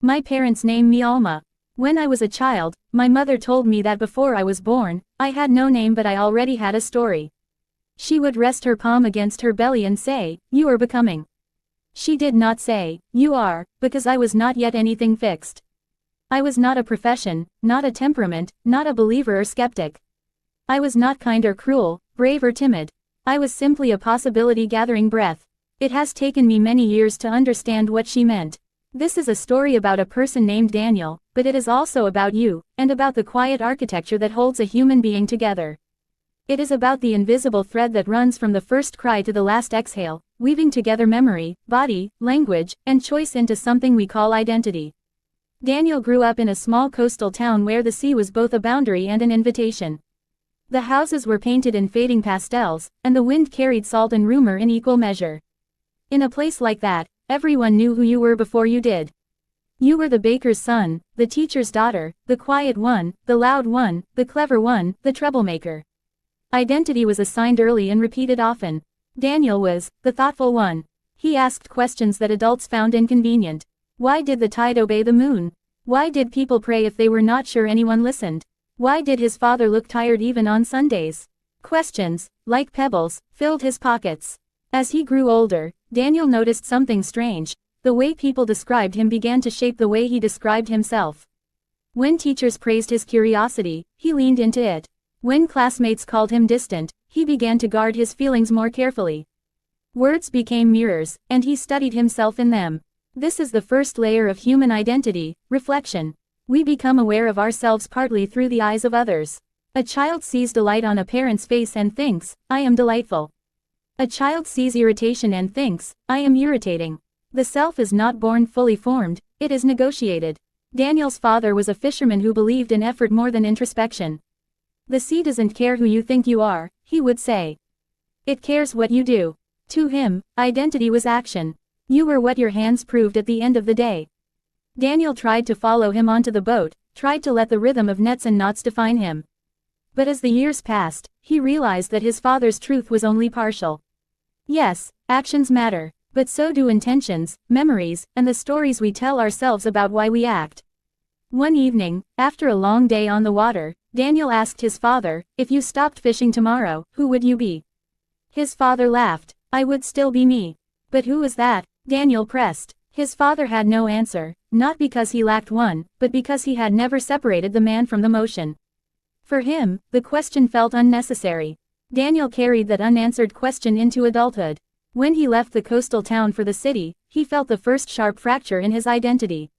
My parents named me Alma. When I was a child, my mother told me that before I was born, I had no name but I already had a story. She would rest her palm against her belly and say, "You are becoming." She did not say, "You are," because I was not yet anything fixed. I was not a profession, not a temperament, not a believer or skeptic. I was not kind or cruel, brave or timid. I was simply a possibility gathering breath. It has taken me many years to understand what she meant. This is a story about a person named Daniel, but it is also about you, and about the quiet architecture that holds a human being together. It is about the invisible thread that runs from the first cry to the last exhale, weaving together memory, body, language, and choice into something we call identity. Daniel grew up in a small coastal town where the sea was both a boundary and an invitation. The houses were painted in fading pastels, and the wind carried salt and rumor in equal measure. In a place like that, everyone knew who you were before you did. You were the baker's son, the teacher's daughter, the quiet one, the loud one, the clever one, the troublemaker. Identity was assigned early and repeated often. Daniel was the thoughtful one. He asked questions that adults found inconvenient. Why did the tide obey the moon? Why did people pray if they were not sure anyone listened? Why did his father look tired even on Sundays? Questions, like pebbles, filled his pockets. As he grew older, Daniel noticed something strange. The way people described him began to shape the way he described himself. When teachers praised his curiosity, he leaned into it. When classmates called him distant, he began to guard his feelings more carefully. Words became mirrors, and he studied himself in them. This is the first layer of human identity, reflection. We become aware of ourselves partly through the eyes of others. A child sees delight on a parent's face and thinks, "I am delightful." A child sees irritation and thinks, "I am irritating." The self is not born fully formed, it is negotiated. Daniel's father was a fisherman who believed in effort more than introspection. "The sea doesn't care who you think you are," he would say. "It cares what you do." To him, identity was action. You were what your hands proved at the end of the day. Daniel tried to follow him onto the boat, tried to let the rhythm of nets and knots define him. But as the years passed, he realized that his father's truth was only partial. Yes, actions matter, but so do intentions, memories, and the stories we tell ourselves about why we act. One evening, after a long day on the water, Daniel asked his father, "If you stopped fishing tomorrow, who would you be?" His father laughed. "I would still be me." "But who is that?" Daniel pressed. His father had no answer, not because he lacked one, but because he had never separated the man from the motion. For him, the question felt unnecessary. Daniel carried that unanswered question into adulthood. When he left the coastal town for the city, he felt the first sharp fracture in his identity.